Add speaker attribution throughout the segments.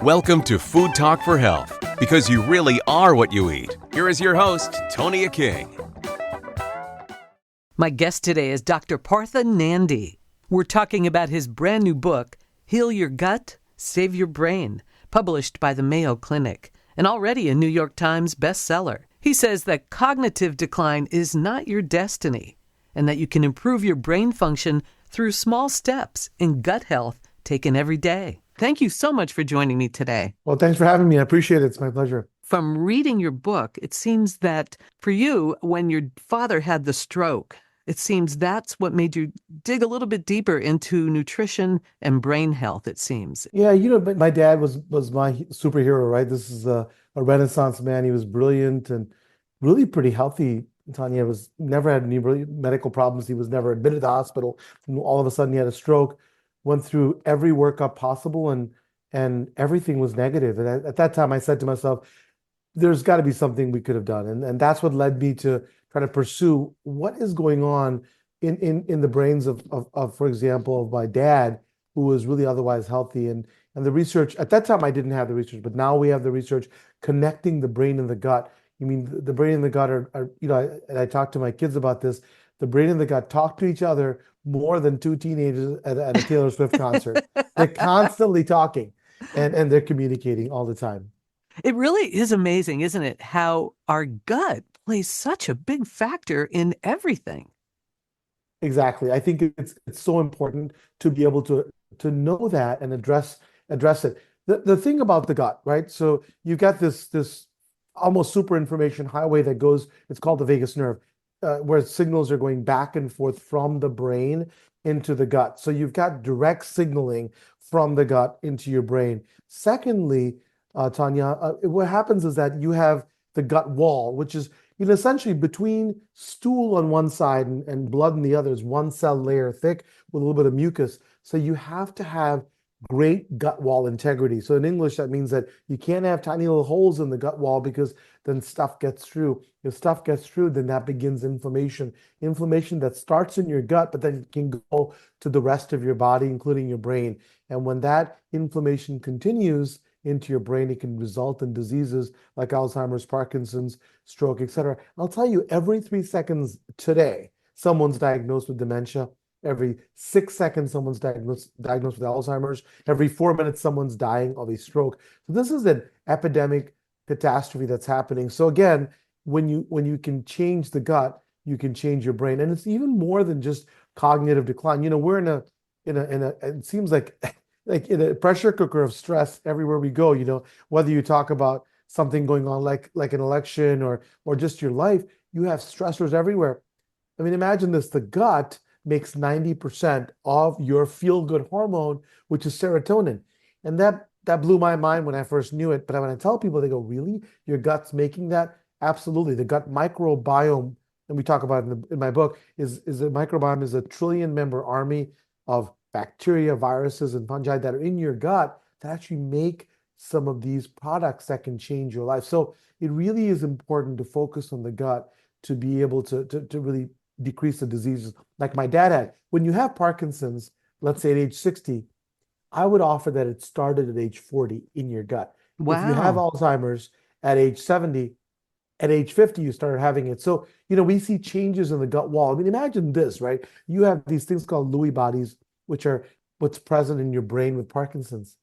Speaker 1: Welcome to Food Talk for Health, because you really are what you eat. Here is your host, Tonia King.
Speaker 2: My guest today is Dr. Partha Nandi. We're talking about his brand new book, Heal Your Gut, Save Your Brain, published by the Mayo Clinic, and already a New York Times bestseller. He says that cognitive decline is not your destiny, and that you can improve your brain function through small steps in gut health taken every day. Thank you so much for joining me today.
Speaker 3: Well, thanks for having me. I appreciate it. It's my pleasure.
Speaker 2: From reading your book, it seems that for you, when your father had the stroke, it seems that's what made you dig a little bit deeper into nutrition and brain health, it seems.
Speaker 3: Yeah, my dad was my superhero, right? This is a Renaissance man. He was brilliant and really pretty healthy. Tanya was never had any really medical problems. He was never admitted to the hospital. And all of a sudden, he had a stroke. Went through every workup possible, and everything was negative. And at that time, I said to myself, "There's got to be something we could have done." And that's what led me to try to pursue what is going on in the brains of, for example, of my dad, who was really otherwise healthy. And the research at that time, I didn't have the research, but now we have the research connecting the brain and the gut. You mean the brain and the gut are and I talk to my kids about this. The brain and the gut talk to each other more than two teenagers at a Taylor Swift concert. They're constantly talking and they're communicating all the time.
Speaker 2: It really is amazing, isn't it, how our gut plays such a big factor in everything.
Speaker 3: Exactly. I think it's so important to be able to know that and address it. The thing about the gut, right? So you've got this almost super information highway that goes, it's called the vagus nerve, where signals are going back and forth from the brain into the gut. So you've got direct signaling from the gut into your brain. Secondly, Tanya, what happens is that you have the gut wall, which is essentially between stool on one side and blood on the other, is one cell layer thick with a little bit of mucus. So you have to have great gut wall integrity. So in English, that means that you can't have tiny little holes in the gut wall, because then stuff gets through. If stuff gets through, then that begins inflammation. Inflammation that starts in your gut, but then can go to the rest of your body, including your brain. And when that inflammation continues into your brain, it can result in diseases like Alzheimer's, Parkinson's, stroke, etc. I'll tell you, every 3 seconds today, someone's diagnosed with dementia. Every 6 seconds, someone's diagnosed with Alzheimer's. Every 4 minutes, someone's dying of a stroke. So this is an epidemic catastrophe that's happening. So again, when you can change the gut, you can change your brain, and it's even more than just cognitive decline. We're in a it seems like in a pressure cooker of stress everywhere we go. Whether you talk about something going on like an election or just your life, you have stressors everywhere. I mean, imagine this: the gut makes 90% of your feel-good hormone, which is serotonin. And that blew my mind when I first knew it. But when I tell people, they go, "Really? Your gut's making that?" Absolutely. The gut microbiome, and we talk about it in my book, is a microbiome is a trillion-member army of bacteria, viruses, and fungi that are in your gut that actually make some of these products that can change your life. So it really is important to focus on the gut to be able to really decrease the diseases like my dad had. When you have Parkinson's, let's say at age 60, I would offer that it started at age 40 in your gut.
Speaker 2: Wow.
Speaker 3: If you have Alzheimer's at age 70, at age 50, you started having it. So, we see changes in the gut wall. I mean, imagine this, right? You have these things called Lewy bodies, which are what's present in your brain with Parkinson's.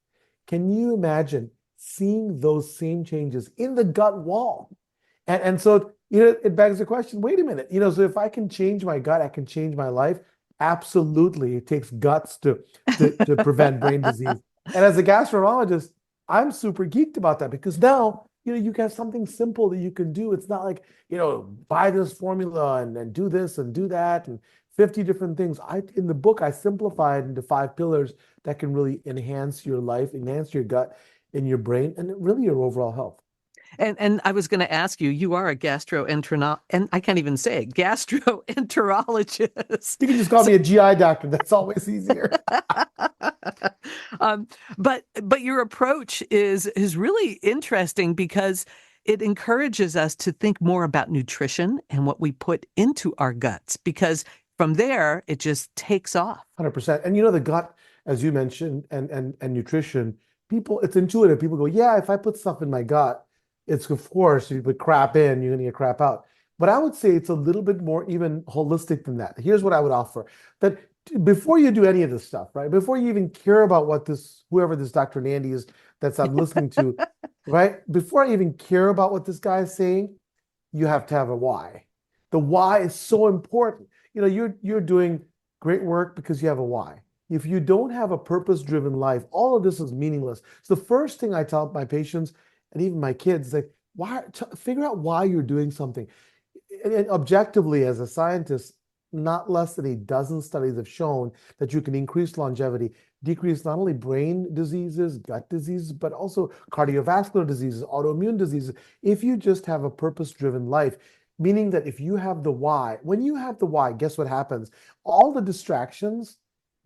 Speaker 3: Can you imagine seeing those same changes in the gut wall? And so, it begs the question, wait a minute, so if I can change my gut, I can change my life. Absolutely. It takes guts to prevent brain disease. And as a gastroenterologist, I'm super geeked about that, because now, you have something simple that you can do. It's not like, buy this formula and do this and do that and 50 different things. In the book, I simplify it into 5 pillars that can really enhance your life, enhance your gut and your brain, and really your overall health.
Speaker 2: And I was going to ask you, you are a gastroenterologist, and I can't even say it, gastroenterologist.
Speaker 3: You can just call me a GI doctor. That's always easier.
Speaker 2: But your approach is really interesting, because it encourages us to think more about nutrition and what we put into our guts, because from there, it just takes off.
Speaker 3: 100%. And the gut, as you mentioned, and nutrition people, it's intuitive. People go, yeah, if I put stuff in my gut, it's of course, if you put crap in, you're going to get crap out. But I would say it's a little bit more even holistic than that. Here's what I would offer that before you do any of this stuff, right? Before you even care about what this, whoever this Dr. Nandi is that's I'm listening to, right? Before I even care about what this guy is saying, you have to have a why. The why is so important. You know, you're doing great work because you have a why. If you don't have a purpose-driven life, all of this is meaningless. So the first thing I tell my patients and even my kids, like, figure out why you're doing something. And objectively, as a scientist, not less than a dozen studies have shown that you can increase longevity, decrease not only brain diseases, gut diseases, but also cardiovascular diseases, autoimmune diseases, if you just have a purpose-driven life. Meaning that if you have the why, when you have the why, guess what happens? All the distractions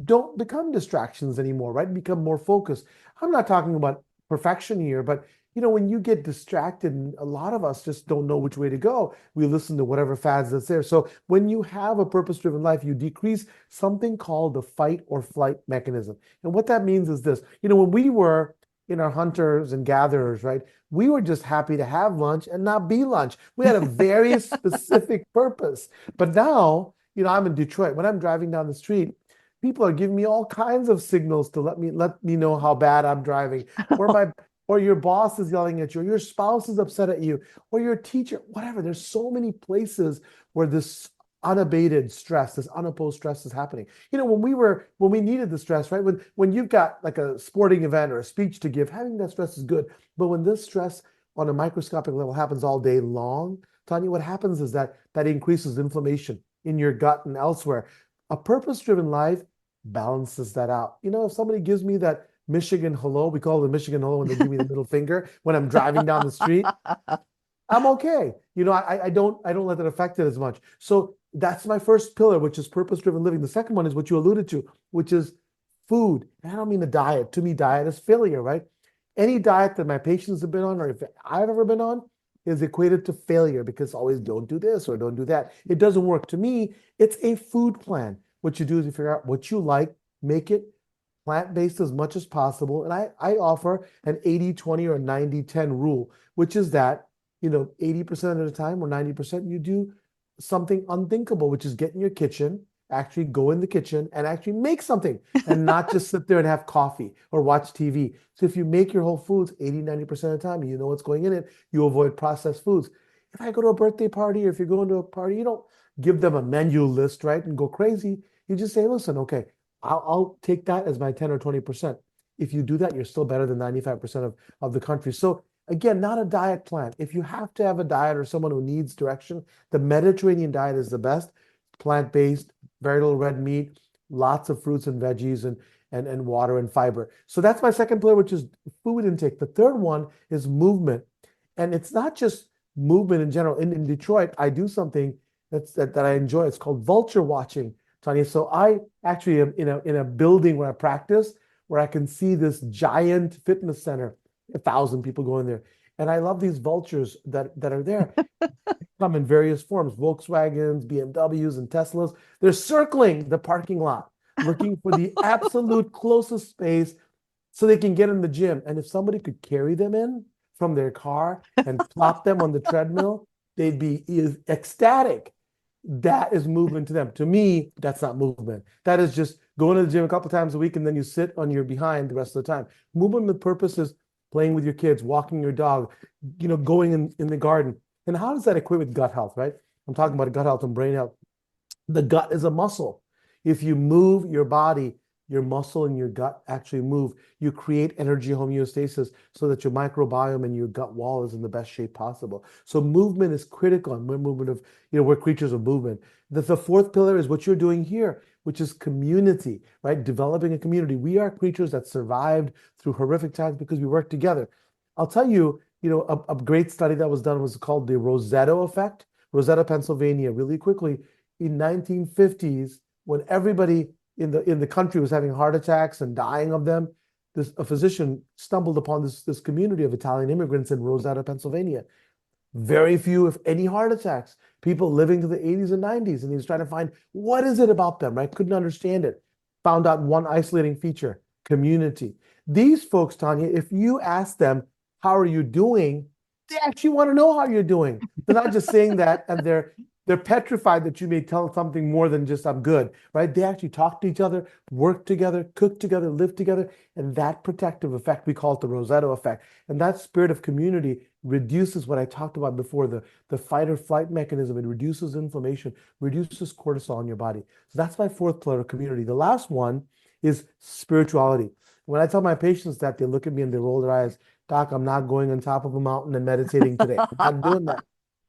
Speaker 3: don't become distractions anymore, right? Become more focused. I'm not talking about perfection here, but you know, when you get distracted, and a lot of us just don't know which way to go, we listen to whatever fads that's there. So when you have a purpose-driven life, you decrease something called the fight or flight mechanism. And what that means is this, you know, when we were in our hunters and gatherers, right? We were just happy to have lunch and not be lunch. We had a very specific purpose. But now, you know, I'm in Detroit. When I'm driving down the street, people are giving me all kinds of signals to let me know how bad I'm driving, or your boss is yelling at you, or your spouse is upset at you, or your teacher, whatever. There's so many places where this unabated stress, this unopposed stress is happening. You know, when we needed the stress, right? When you've got like a sporting event or a speech to give, having that stress is good. But when this stress on a microscopic level happens all day long, Tonia, what happens is that increases inflammation in your gut and elsewhere. A purpose-driven life balances that out. You know, if somebody gives me that Michigan hello, we call it the Michigan hello when they give me the middle finger when I'm driving down the street, I'm okay. You know, I don't let that affect it as much. So that's my first pillar, which is purpose-driven living. The second one is what you alluded to, which is food. And I don't mean a diet. To me, diet is failure, right? Any diet that my patients have been on, or if I've ever been on, is equated to failure because always don't do this or don't do that. It doesn't work. To me, it's a food plan. What you do is you figure out what you like, make it plant-based as much as possible. And I offer an 80-20 or 90-10 rule, which is that, you know, 80% of the time or 90% you do something unthinkable, which is get in your kitchen, actually go in the kitchen and actually make something and not just sit there and have coffee or watch TV. So if you make your whole foods 80-90% of the time, you know what's going in it, you avoid processed foods. If I go to a birthday party or if you're going to a party, you don't give them a menu list, right, and go crazy. You just say, listen, okay, I'll take that as my 10 or 20%. If you do that, you're still better than 95% of the country. So again, not a diet plan. If you have to have a diet or someone who needs direction, the Mediterranean diet is the best. Plant-based, very little red meat, lots of fruits and veggies and water and fiber. So that's my second pillar, which is food intake. The third one is movement. And it's not just movement in general. In Detroit, I do something that I enjoy. It's called vulture watching, Tonia. So I actually am in a building where I practice, where I can see this giant fitness center, 1,000 people go in there. And I love these vultures that are there. Come in various forms, Volkswagens, BMWs, and Teslas. They're circling the parking lot, looking for the absolute closest space so they can get in the gym. And if somebody could carry them in from their car and plop them on the treadmill, they'd be ecstatic. That is movement to them. To me, that's not movement. That is just going to the gym a couple times a week and then you sit on your behind the rest of the time. Movement with purpose is playing with your kids, walking your dog, you know, going in the garden. And how does that equate with gut health, right? I'm talking about gut health and brain health. The gut is a muscle. If you move your body, your muscle and your gut actually move. You create energy homeostasis so that your microbiome and your gut wall is in the best shape possible. So movement is critical, and we're creatures of movement. The fourth pillar is what you're doing here, which is community, right? Developing a community. We are creatures that survived through horrific times because we work together. I'll tell you, a great study that was done was called the Rosetta effect. Rosetta, Pennsylvania, really quickly, in 1950s, when everybody in the country was having heart attacks and dying of them, a physician stumbled upon this community of Italian immigrants in Rosetta, Pennsylvania. Very few, if any, heart attacks. People living to the 80s and 90s, and he was trying to find what is it about them, right? Couldn't understand it. Found out one isolating feature. community. These folks, Tanya, if you ask them, how are you doing? They actually want to know how you're doing. They're not just saying that and they're petrified that you may tell something more than just I'm good, right? They actually talk to each other, work together, cook together, live together. And that protective effect, we call it the Rosetta effect. And that spirit of community reduces what I talked about before, the fight or flight mechanism. It reduces inflammation, reduces cortisol in your body. So that's my fourth pillar, community. The last one is spirituality. When I tell my patients that, they look at me and they roll their eyes. Doc, I'm not going on top of a mountain and meditating today. I'm not doing that.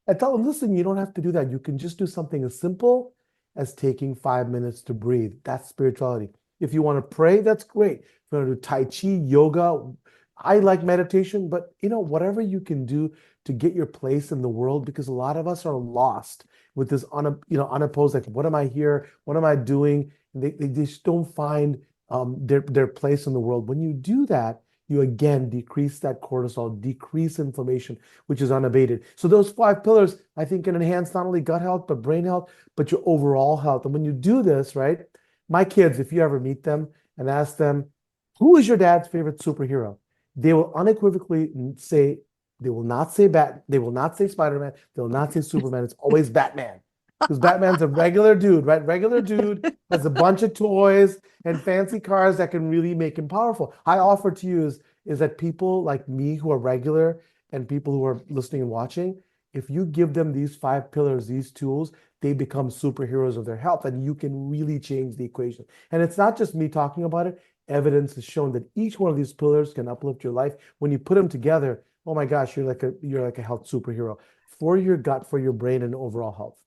Speaker 3: I tell them, listen, you don't have to do that. You can just do something as simple as taking 5 minutes to breathe. That's spirituality. If you want to pray, that's great. If you want to do Tai Chi, yoga, I like meditation, but whatever you can do to get your place in the world, because a lot of us are lost with this unopposed, like, what am I here? What am I doing? And they just don't find their place in the world. When you do that, you again decrease that cortisol, decrease inflammation, which is unabated. So those 5 pillars, I think, can enhance not only gut health, but brain health, but your overall health. And when you do this, right, my kids, if you ever meet them and ask them, who is your dad's favorite superhero? They will unequivocally say, they will not say Spider-Man, they will not say Superman. It's always Batman. Because Batman's a regular dude, right? Regular dude has a bunch of toys and fancy cars that can really make him powerful. I offer to you is that people like me who are regular and people who are listening and watching, if you give them these 5 pillars, these tools, they become superheroes of their health, and you can really change the equation. And it's not just me talking about it. Evidence has shown that each one of these pillars can uplift your life. When you put them together, oh my gosh, you're like a health superhero for your gut, for your brain, and overall health.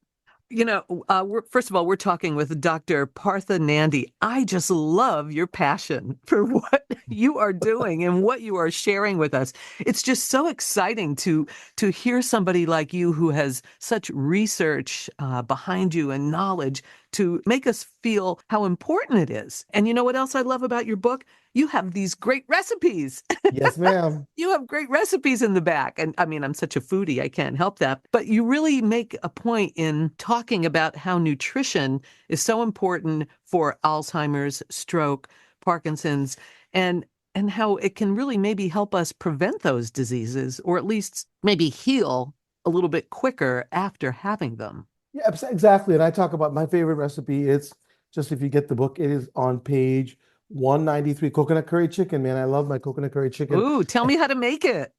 Speaker 2: First of all, we're talking with Dr. Partha Nandi. I just love your passion for what you are doing and what you are sharing with us. It's just so exciting to hear somebody like you who has such research behind you and knowledge to make us feel how important it is. And you know what else I love about your book? You have these great recipes.
Speaker 3: Yes, ma'am.
Speaker 2: You have great recipes in the back. And I mean, I'm such a foodie, I can't help that. But you really make a point in talking about how nutrition is so important for Alzheimer's, stroke, Parkinson's, and how it can really maybe help us prevent those diseases, or at least maybe heal a little bit quicker after having them.
Speaker 3: Yeah, exactly. And I talk about my favorite recipe. It's just, if you get the book, it is on page 193, coconut curry chicken, man. I love my coconut curry chicken.
Speaker 2: Ooh, tell me how to make it.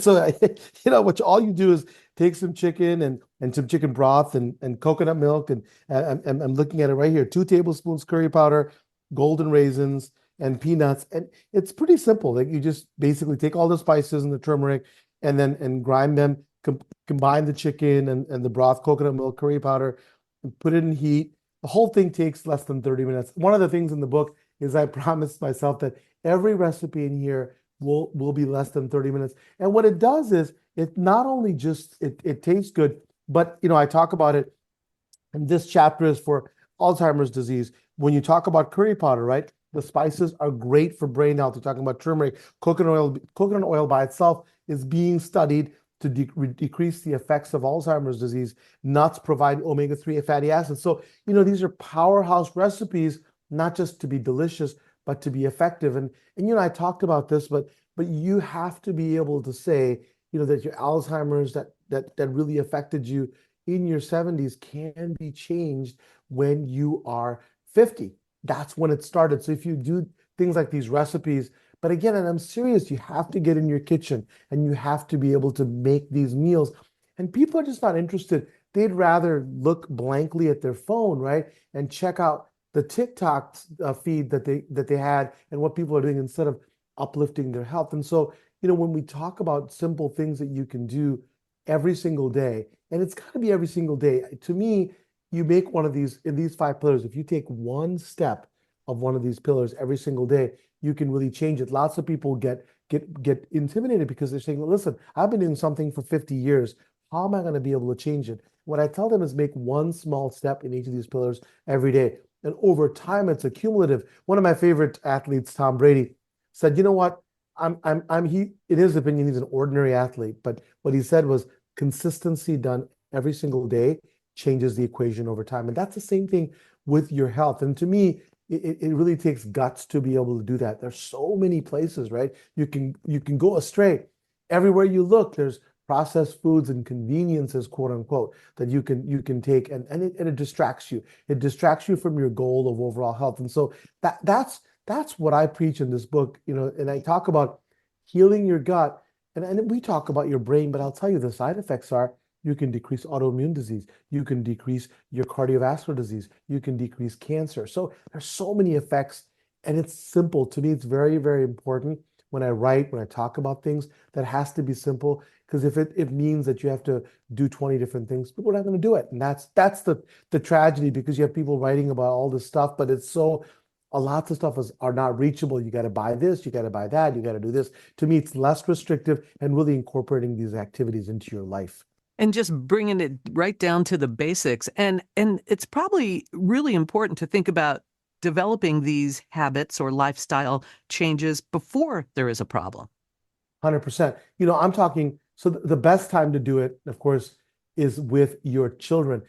Speaker 3: So, what all you do is take some chicken and some chicken broth and coconut milk. And I'm looking at it right here, 2 tablespoons curry powder, golden raisins, and peanuts. And it's pretty simple. Like, you just basically take all the spices and the turmeric and grind them, combine the chicken and the broth, coconut milk, curry powder, and put it in heat. The whole thing takes less than 30 minutes. One of the things in the book is I promised myself that every recipe in here will be less than 30 minutes. And what it does is, it not only just it tastes good, but I talk about it, and this chapter is for Alzheimer's disease. When you talk about curry powder, right? The spices are great for brain health. You're talking about turmeric, coconut oil by itself is being studied to decrease the effects of Alzheimer's disease. Nuts provide omega-3 fatty acids. So, these are powerhouse recipes, not just to be delicious, but to be effective. And I talked about this, but you have to be able to say, that your Alzheimer's that really affected you in your 70s can be changed when you are 50. That's when it started. So if you do things like these recipes, but again, and I'm serious, you have to get in your kitchen and you have to be able to make these meals. And people are just not interested. They'd rather look blankly at their phone, right? And check out the TikTok feed that they had and what people are doing instead of uplifting their health. And so, when we talk about simple things that you can do every single day, and it's got to be every single day, to me, you make one of these, in these 5 pillars, if you take one step of one of these pillars every single day, you can really change it. Lots of people get intimidated because they're saying, listen, I've been doing something for 50 years. How am I going to be able to change it? What I tell them is make one small step in each of these pillars every day. And over time, it's accumulative. One of my favorite athletes, Tom Brady, said, you know what? In his opinion, he's an ordinary athlete. But what he said was, consistency done every single day changes the equation over time. And that's the same thing with your health. And to me, it really takes guts to be able to do that. There's so many places, right? You can go astray. Everywhere you look, there's processed foods and conveniences, quote unquote, that you can take, and it distracts you. It distracts you from your goal of overall health. And so that's what I preach in this book, and I talk about healing your gut, and we talk about your brain, but I'll tell you the side effects are you can decrease autoimmune disease, you can decrease your cardiovascular disease, you can decrease cancer. So there's so many effects, and it's simple. To me, it's very, very important when I write, when I talk about things, that has to be simple, because if it means that you have to do 20 different things, people are not going to do it. And that's the tragedy, because you have people writing about all this stuff, but it's so a lot of stuff are not reachable. You got to buy this, you got to buy that, you got to do this. To me, it's less restrictive and really incorporating these activities into your life.
Speaker 2: And just bringing it right down to the basics. And it's probably really important to think about developing these habits or lifestyle changes before there is a problem.
Speaker 3: 100%. I'm talking, so the best time to do it, of course, is with your children.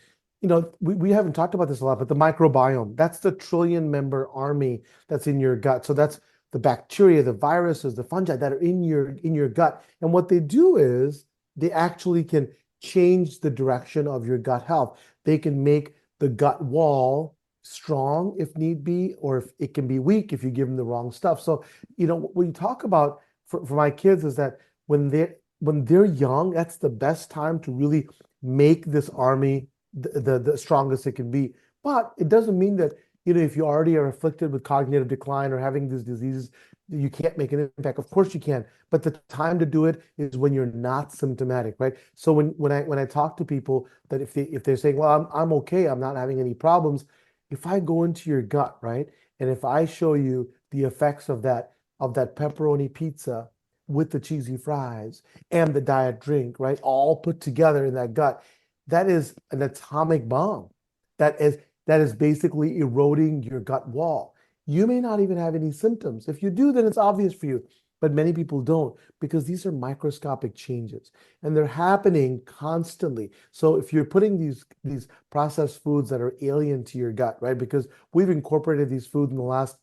Speaker 3: We haven't talked about this a lot, but the microbiome, that's the trillion member army that's in your gut. So that's the bacteria, the viruses, the fungi that are in your gut. And what they do is they actually can change the direction of your gut health. They can make the gut wall strong if need be, or if it can be weak if you give them the wrong stuff. So, what you talk about for my kids is that when they're young, that's the best time to really make this army the strongest it can be. But it doesn't mean that, if you already are afflicted with cognitive decline or having these diseases, you can't make an impact. Of course you can, but the time to do it is when you're not symptomatic, right? So when I talk to people, that if they're saying, well, I'm okay, I'm not having any problems, if I go into your gut, right, and if I show you the effects of that pepperoni pizza with the cheesy fries and the diet drink, right, all put together in that gut, that is an atomic bomb. That is basically eroding your gut wall. You may not even have any symptoms. If you do, then it's obvious for you. But many people don't, because these are microscopic changes and they're happening constantly. So if you're putting these processed foods that are alien to your gut, right? Because we've incorporated these foods in the last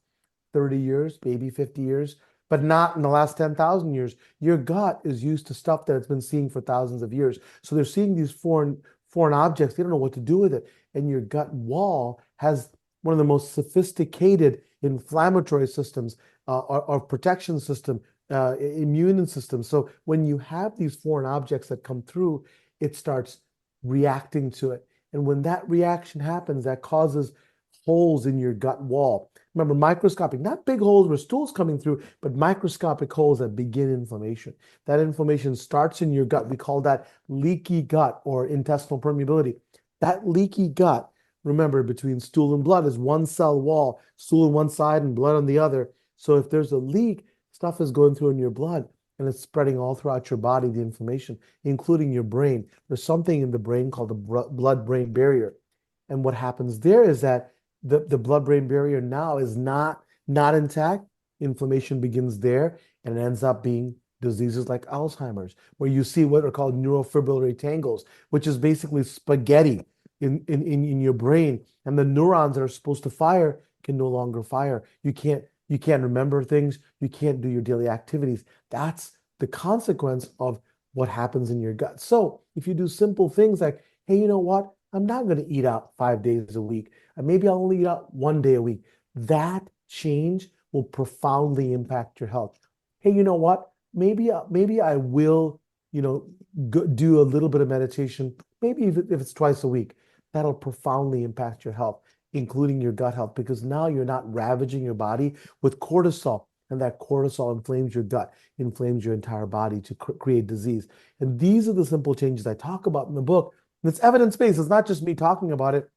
Speaker 3: 30 years, maybe 50 years, but not in the last 10,000 years. Your gut is used to stuff that it's been seeing for thousands of years. So they're seeing these foreign objects. They don't know what to do with it. And your gut wall has one of the most sophisticated inflammatory systems, or protection system, immune system. So when you have these foreign objects that come through, it starts reacting to it. And when that reaction happens, that causes holes in your gut wall. Remember, microscopic, not big holes where stool's coming through, but microscopic holes that begin inflammation. That inflammation starts in your gut. We call that leaky gut or intestinal permeability. That leaky gut, remember, between stool and blood is one cell wall, stool on one side and blood on the other. So if there's a leak, stuff is going through in your blood and it's spreading all throughout your body, the inflammation, including your brain. There's something in the brain called the blood-brain barrier. And what happens there is that the blood-brain barrier now is not intact. Inflammation begins there, and it ends up being diseases like Alzheimer's, where you see what are called neurofibrillary tangles, which is basically spaghetti in your brain, and the neurons that are supposed to fire can no longer fire. You can't remember things. You can't do your daily activities. That's the consequence of what happens in your gut. So if you do simple things like, hey, you know what? I'm not going to eat out 5 days a week. Maybe I'll only eat out 1 day a week. That change will profoundly impact your health. Hey, you know what? Maybe I will, do a little bit of meditation. Maybe if it's twice a week, that'll profoundly impact your health, including your gut health, because now you're not ravaging your body with cortisol, and that cortisol inflames your gut, inflames your entire body to create disease. And these are the simple changes I talk about in the book. And it's evidence-based. It's not just me talking about it.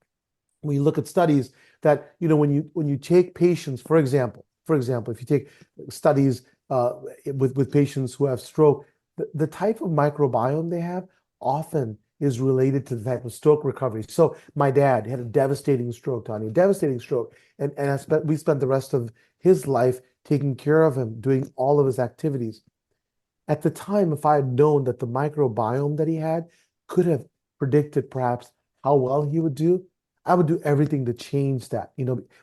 Speaker 3: When you look at studies that, when you take patients, for example, if you take studies with patients who have stroke, the type of microbiome they have often is related to the type of stroke recovery. So my dad had a devastating stroke, Tonia, devastating stroke. And we spent the rest of his life taking care of him, doing all of his activities. At the time, if I had known that the microbiome that he had could have predicted perhaps how well he would do, I would do everything to change that.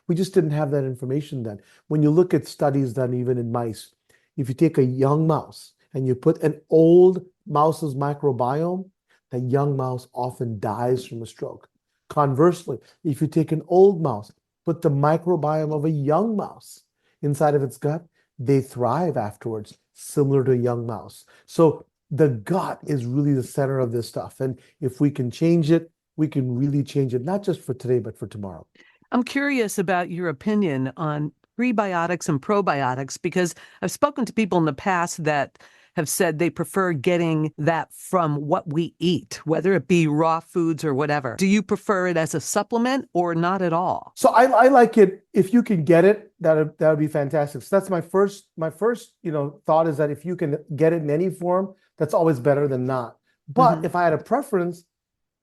Speaker 3: We just didn't have that information then. When you look at studies done even in mice, if you take a young mouse and you put an old mouse's microbiome, the young mouse often dies from a stroke. Conversely, if you take an old mouse, put the microbiome of a young mouse inside of its gut, they thrive afterwards, similar to a young mouse. So the gut is really the center of this stuff. And if we can change it, we can really change it, not just for today, but for tomorrow.
Speaker 2: I'm curious about your opinion on prebiotics and probiotics, because I've spoken to people in the past that have said they prefer getting that from what we eat, whether it be raw foods or whatever. Do you prefer it as a supplement or not at all?
Speaker 3: So I like it if you can get it. That would be fantastic. So that's my first thought is that if you can get it in any form, that's always better than not. But if I had a preference,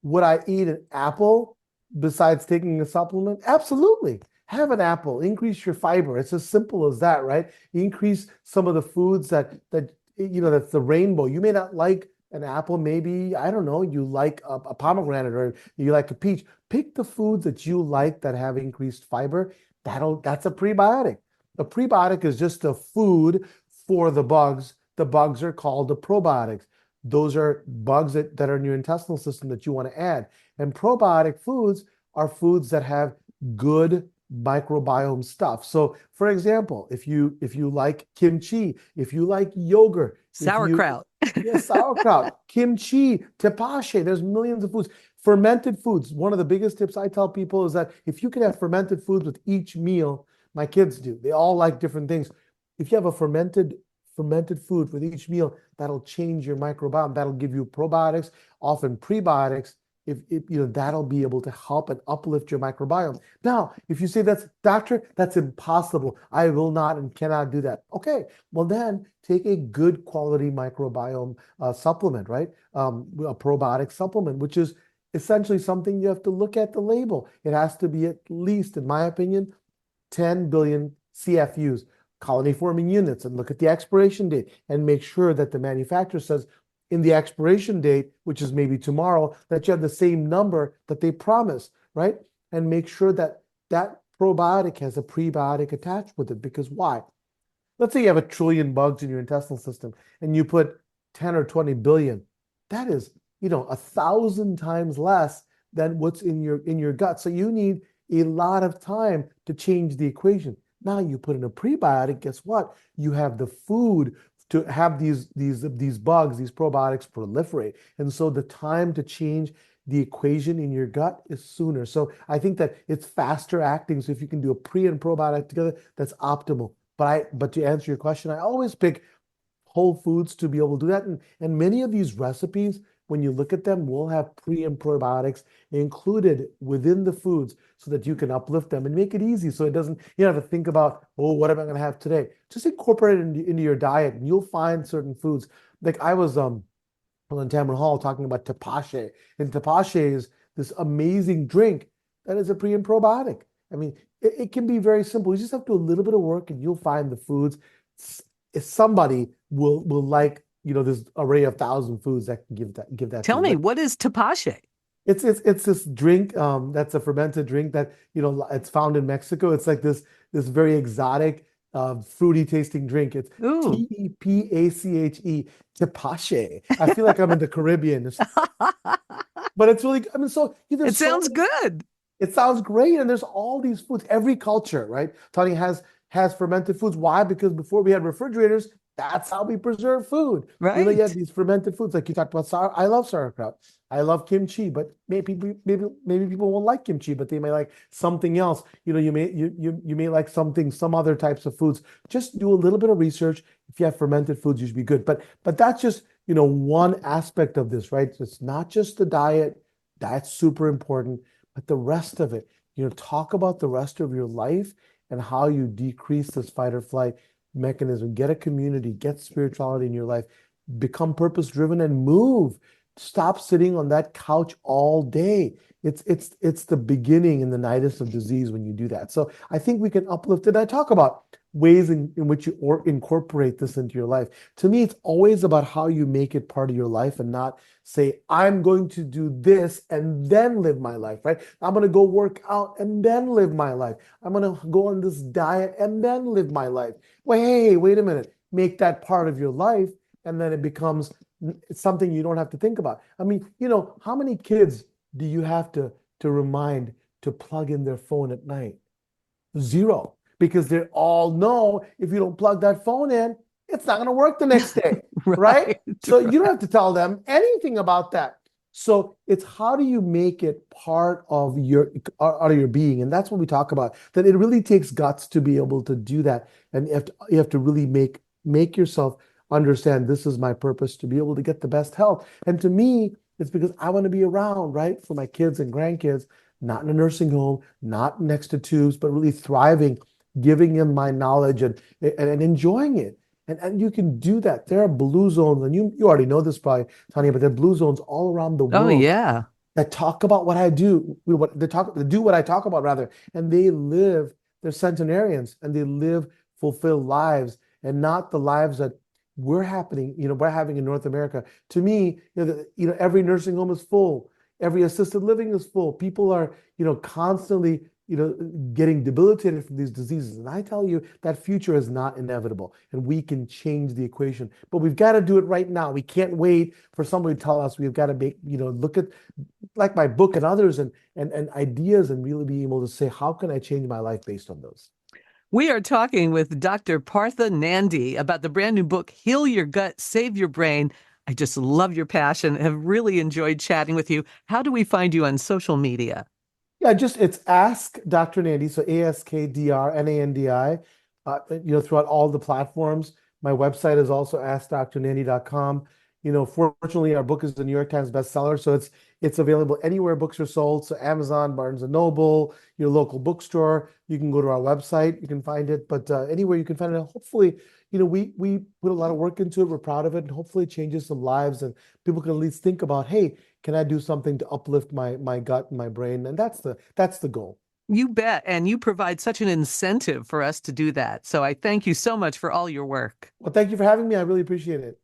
Speaker 3: would I eat an apple besides taking a supplement? Absolutely. Have an apple. Increase your fiber. It's as simple as that, right? Increase some of the foods that's the rainbow. You may not like an apple, maybe, I don't know, you like a pomegranate or you like a peach. Pick the foods that you like that have increased fiber. That's a prebiotic. A prebiotic is just a food for the bugs. The bugs are called the probiotics. Those are bugs that are in your intestinal system that you want to add. And probiotic foods are foods that have good microbiome stuff. So, for example, if you like kimchi, if you like yogurt,
Speaker 2: sauerkraut,
Speaker 3: sauerkraut, kimchi, tepache, there's millions of foods. Fermented foods. One of the biggest tips I tell people is that if you can have fermented foods with each meal, my kids do. They all like different things. If you have a fermented food with each meal, that'll change your microbiome. That'll give you probiotics, often prebiotics. If that'll be able to help and uplift your microbiome. Now, if you say doctor, that's impossible. I will not and cannot do that. Okay, well then take a good quality microbiome supplement, right? A probiotic supplement, which is essentially something you have to look at the label. It has to be at least, in my opinion, 10 billion CFUs, colony forming units, and look at the expiration date and make sure that the manufacturer says in the expiration date, which is maybe tomorrow, that you have the same number that they promise, right? And make sure that that probiotic has a prebiotic attached with it. Because why? Let's say you have 1 trillion bugs in your intestinal system and you put 10 or 20 billion. That is, 1,000 times less than what's in your gut. So you need a lot of time to change the equation. Now you put in a prebiotic, guess what? You have the food to have these bugs, these probiotics proliferate. And so the time to change the equation in your gut is sooner. So I think that it's faster acting. So if you can do a pre and probiotic together, that's optimal. But to answer your question, I always pick whole foods to be able to do that. And many of these recipes, when you look at them, will have pre and probiotics included within the foods so that you can uplift them and make it easy. So it doesn't, you don't have to think about, what am I going to have today? Just incorporate it into your diet and you'll find certain foods. Like I was on Tamron Hall talking about tepache, and tepache is this amazing drink that is a pre and probiotic. I mean, it can be very simple. You just have to do a little bit of work and you'll find the foods. If somebody will like, this array of 1,000 foods that can give that.
Speaker 2: Tell me, what is tepache?
Speaker 3: It's this drink that's a fermented drink that it's found in Mexico. It's like this very exotic fruity tasting drink. It's Tepache, tepache. I feel like I'm in the Caribbean, but it's really. I mean, so
Speaker 2: it sounds good.
Speaker 3: It sounds great, and there's all these foods. Every culture, right? Tonia has fermented foods. Why? Because before we had refrigerators, that's how we preserve food.
Speaker 2: Right.
Speaker 3: You have these fermented foods, like you talked about. I love sauerkraut. I love kimchi, but maybe people won't like kimchi, but they may like something else. You may like some other types of foods. Just do a little bit of research. If you have fermented foods, you should be good. But that's just one aspect of this, right? It's not just the diet. That's super important, but the rest of it. Talk about the rest of your life and how you decrease this fight or flight mechanism. Get a community, get spirituality in your life, become purpose-driven and move. Stop sitting on that couch all day. It's the beginning and the nidus of disease when you do that. So I think we can uplift it. I talk about ways in which you incorporate this into your life. To me, it's always about how you make it part of your life and not say, I'm going to do this and then live my life, right? I'm going to go work out and then live my life. I'm going to go on this diet and then live my life. Wait a minute. Make that part of your life, and then it becomes something you don't have to think about. I mean, how many kids do you have to remind to plug in their phone at night? Zero. Because they all know if you don't plug that phone in, it's not going to work the next day, right? So you don't have to tell them anything about that. So it's how do you make it part of your being? And that's what we talk about, that it really takes guts to be able to do that. And you have to really make yourself understand, this is my purpose, to be able to get the best health. And to me, it's because I want to be around, right, for my kids and grandkids, not in a nursing home, not next to tubes, but really thriving, giving them my knowledge and enjoying it. And you can do that. There are blue zones, and you already know this probably, Tonia, but there are blue zones all around the world.
Speaker 2: Oh, yeah.
Speaker 3: That talk about what I do, they do what I talk about, rather. And they're centenarians, and they live fulfilled lives, and not the lives that we're having in North America. To me, every nursing home is full. Every assisted living is full. People are, constantly, getting debilitated from these diseases. And I tell you, that future is not inevitable, and we can change the equation. But we've got to do it right now. We can't wait for somebody to tell us. We've got to look at, like my book and others and ideas, and really be able to say, how can I change my life based on those?
Speaker 2: We are talking with Dr. Partha Nandi about the brand new book, Heal Your Gut, Save Your Brain. I just love your passion. Have really enjoyed chatting with you. How do we find you on social media?
Speaker 3: Yeah, it's Ask Dr. Nandi, so AskDrNandi, throughout all the platforms. My website is also AskDrNandi.com. Fortunately, our book is the New York Times bestseller, so it's available anywhere books are sold. So Amazon, Barnes & Noble, your local bookstore. You can go to our website, you can find it, but anywhere you can find it. Hopefully, we put a lot of work into it. We're proud of it, and hopefully it changes some lives, and people can at least think about, hey, can I do something to uplift my gut and my brain? And that's the goal.
Speaker 2: You bet. And you provide such an incentive for us to do that. So I thank you so much for all your work.
Speaker 3: Well, thank you for having me. I really appreciate it.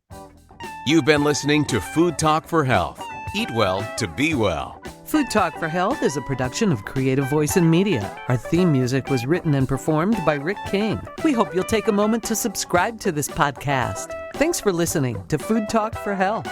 Speaker 1: You've been listening to Food Talk for Health. Eat well to be well.
Speaker 2: Food Talk for Health is a production of Creative Voice and Media. Our theme music was written and performed by Rick King. We hope you'll take a moment to subscribe to this podcast. Thanks for listening to Food Talk for Health.